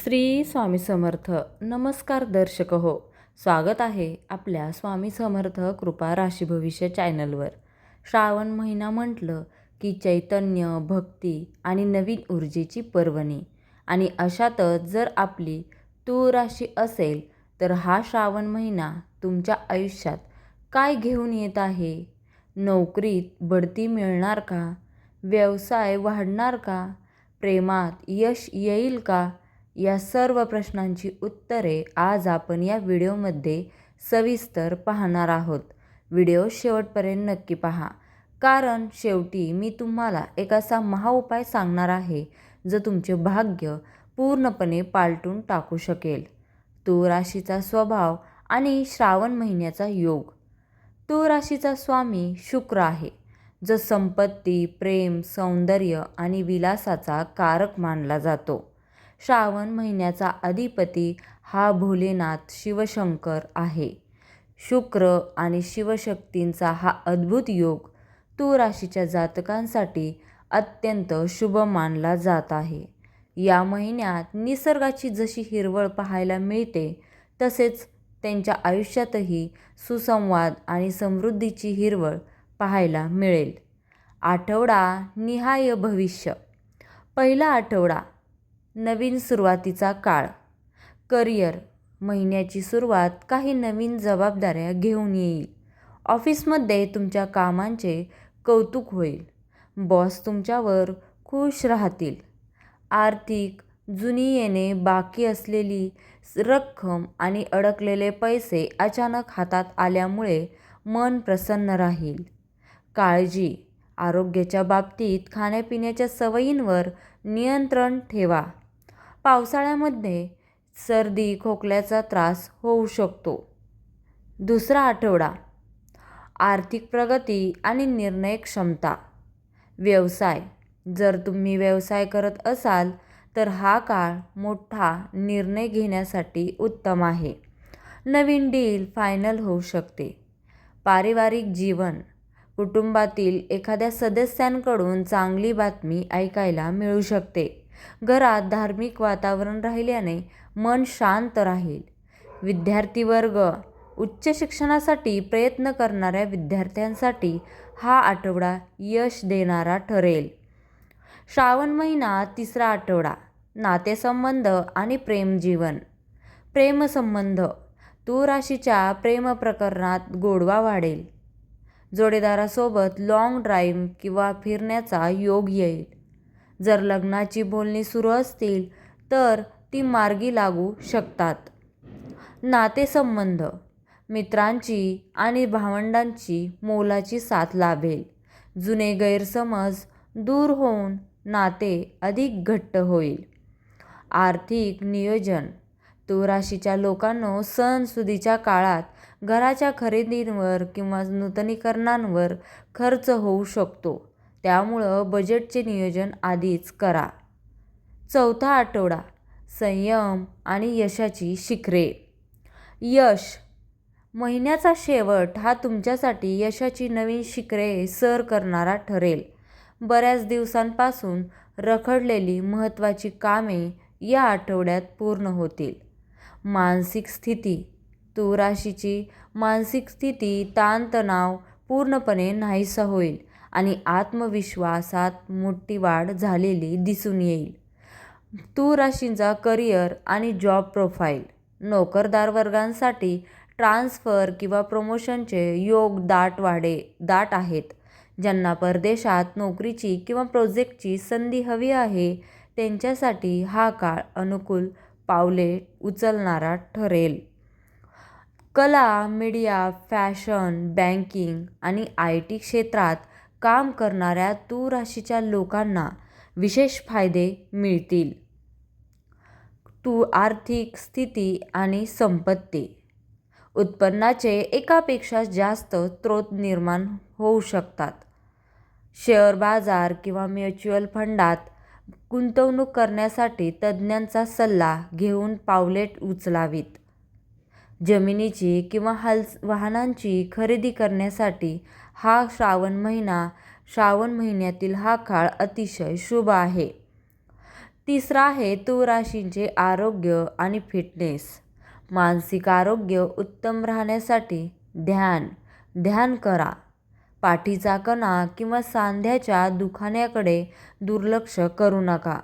श्री स्वामी समर्थ. नमस्कार दर्शक हो, स्वागत आहे आपल्या स्वामी समर्थ कृपा राशी भविष्य चॅनलवर. श्रावण महिना म्हटलं की चैतन्य, भक्ती आणि नवीन ऊर्जेची पर्वणी. आणि अशातच जर आपली तूळ राशी असेल तर हा श्रावण महिना तुमच्या आयुष्यात काय घेऊन येत आहे? नोकरीत बढती मिळणार का? व्यवसाय वाढणार का? प्रेमात यश येईल का? या सर्व प्रश्नांची उत्तरे आज आपण या व्हिडिओमध्ये सविस्तर पाहणार आहोत. व्हिडिओ शेवटपर्यंत नक्की पहा, कारण शेवटी मी तुम्हाला एक असा महाउपाय सांगणार आहे जो तुमचे भाग्य पूर्णपणे पालटून टाकू शकेल. तूळ राशीचा स्वभाव आणि श्रावण महिन्याचा योग. तूळ राशीचा स्वामी शुक्र आहे, जो संपत्ती, प्रेम, सौंदर्य आणि विलासाचा कारक मानला जातो. श्रावण महिन्याचा अधिपती हा भोलेनाथ शिवशंकर आहे. शुक्र आणि शिवशक्तींचा हा अद्भुत योग तूळ राशीच्या जातकांसाठी अत्यंत शुभ मानला जात आहे. या महिन्यात निसर्गाची जशी हिरवळ पाहायला मिळते, तसेच त्यांच्या आयुष्यातही सुसंवाद आणि समृद्धीची हिरवळ पाहायला मिळेल. आठवडा निहाय भविष्य. पहिला आठवडा नवीन सुरुवातीचा काळ. करिअर. महिन्याची सुरुवात काही नवीन जबाबदाऱ्या घेऊन येईल. ऑफिसमध्ये तुमच्या कामांचे कौतुक होईल. बॉस तुमच्यावर खुश राहतील. आर्थिक. जुनी येणे बाकी असलेली रक्कम आणि अडकलेले पैसे अचानक हातात आल्यामुळे मन प्रसन्न राहील. काळजी. आरोग्याच्या बाबतीत खाण्यापिण्याच्या सवयींवर नियंत्रण ठेवा. पावसाळ्यामध्ये सर्दी, खोकल्याचा त्रास होऊ शकतो. दुसरा आठवडा आर्थिक प्रगती आणि निर्णय क्षमता. व्यवसाय. जर तुम्ही व्यवसाय करत असाल तर हा काळ मोठा निर्णय घेण्यासाठी उत्तम आहे. नवीन डील फायनल होऊ शकते. पारिवारिक जीवन. कुटुंबातील एखाद्या सदस्यांकडून चांगली बातमी ऐकायला मिळू शकते. घरात धार्मिक वातावरण राहिल्याने मन शांत राहील. विद्यार्थी वर्ग. उच्च शिक्षणासाठी प्रयत्न करणाऱ्या विद्यार्थ्यांसाठी हा आठवडा यश देणारा ठरेल. श्रावण महिना तिसरा आठवडा. नातेसंबंध आणि प्रेमजीवन. प्रेमसंबंध. तूळ राशीच्या प्रेम प्रकरणात गोडवा वाढेल. जोडीदारासोबत लाँग ड्राईव्ह किंवा फिरण्याचा योग येईल. जर लग्नाची बोलणी सुरू असतील तर ती मार्गी लागू शकतात. नातेसंबंध. मित्रांची आणि भावंडांची मोलाची साथ लाभेल. जुने गैरसमज दूर होऊन नाते अधिक घट्ट होईल. आर्थिक नियोजन. तूळ राशीच्या लोकांनो, सणसुदीच्या काळात घराच्या खरेदींवर किंवा नूतनीकरणांवर खर्च होऊ शकतो, त्यामुळं बजेटचे नियोजन आधीच करा. चौथा आठवडा संयम आणि यशाची शिखरे. यश. महिन्याचा शेवट हा तुमच्यासाठी यशाची नवीन शिखरे सर करणारा ठरेल. बऱ्याच दिवसांपासून रखडलेली महत्त्वाची कामे या आठवड्यात पूर्ण होतील. मानसिक स्थिती. तूळ राशीची मानसिक स्थिती ताणतणाव पूर्णपणे नाहीसा होईल आणि आत्मविश्वासात मोठी वाढ झालेली दिसून येईल. तूळ राशीचा करिअर आणि जॉब प्रोफाईल. नोकरदार वर्गांसाठी ट्रान्सफर किंवा प्रमोशनचे योग दाट आहेत. ज्यांना परदेशात नोकरीची किंवा प्रोजेक्टची संधी हवी आहे, त्यांच्यासाठी हा काळ अनुकूल पावले उचलणारा ठरेल. कला, मीडिया, फॅशन, बँकिंग आणि IT क्षेत्रात काम करणाऱ्या तूळ राशीच्या लोकांना विशेष फायदे मिळतील. आर्थिक स्थिती आणि संपत्ती. उत्पन्नाचे एकापेक्षा जास्त स्रोत निर्माण होऊ शकतात. शेअर बाजार किंवा म्युच्युअल फंडात गुंतवणूक करण्यासाठी तज्ज्ञांचा सल्ला घेऊन पावले उचलावीत. जमिनीची किंवा वाहनांची खरेदी करण्यासाठी हा श्रावण महिन्यातील हा काळ अतिशय शुभ आहे. तिसरा आहे तूळ राशींचे आरोग्य आणि फिटनेस. मानसिक आरोग्य उत्तम राहण्यासाठी ध्यान करा. पाठीचा कणा किंवा सांध्याच्या दुखाण्याकडे दुर्लक्ष करू नका.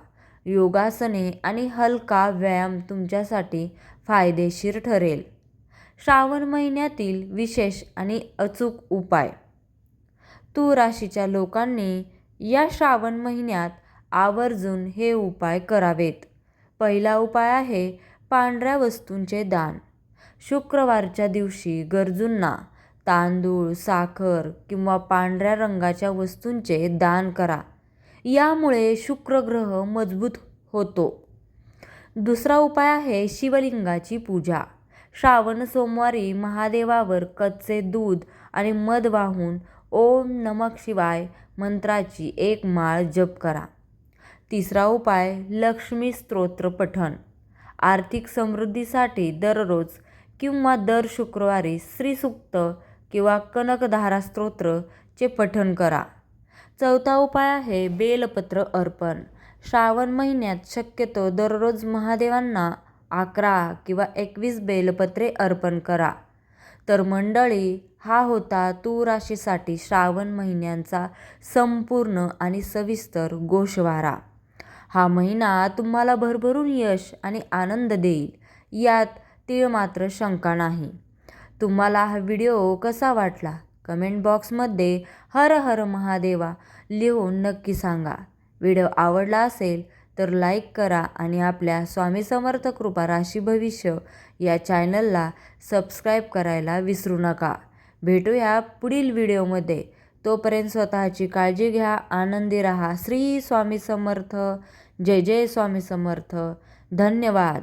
योगासने आणि हलका व्यायाम तुमच्यासाठी फायदेशीर ठरेल. श्रावण महिन्यातील विशेष आणि अचूक उपाय. तूळ राशीच्या लोकांनी या श्रावण महिन्यात आवर्जून हे उपाय करावेत. पहिला उपाय आहे पांढऱ्या वस्तूंचे दान. शुक्रवारच्या दिवशी गरजूंना तांदूळ, साखर किंवा पांढऱ्या रंगाच्या वस्तूंचे दान करा. यामुळे शुक्र ग्रह मजबूत होतो. दुसरा उपाय आहे शिवलिंगाची पूजा. श्रावण सोमवारी महादेवावर कच्चे दूध आणि मध वाहून ओम नमः शिवाय मंत्राची एक माळ जप करा. तिसरा उपाय लक्ष्मी स्तोत्र पठण. आर्थिक समृद्धीसाठी दररोज किंवा दर शुक्रवारी श्रीसूक्त किंवा कनकधारा स्तोत्रचे पठण करा. चौथा उपाय आहे बेलपत्र अर्पण. श्रावण महिन्यात शक्यतो दररोज महादेवांना 11 किंवा 21 बेलपत्रे अर्पण करा. तर मंडळी, हा होता तूळ राशीसाठी श्रावण महिन्यांचा संपूर्ण आणि सविस्तर गोषवारा. हा महिना तुम्हाला भरभरून यश आणि आनंद देईल, यात तीळ मात्र शंका नाही. तुम्हाला हा व्हिडिओ कसा वाटला कमेंट बॉक्समध्ये हर हर महादेवा लिहून नक्की सांगा. व्हिडिओ आवडला असेल तर लाईक करा आणि आपल्या स्वामी समर्थ कृपा राशी भविष्य या चॅनलला सबस्क्राईब करायला विसरू नका. भेटूया पुढील व्हिडिओमध्ये. तोपर्यंत स्वतःची काळजी घ्या, आनंदी राहा. श्री स्वामी समर्थ. जय जय स्वामी समर्थ. धन्यवाद.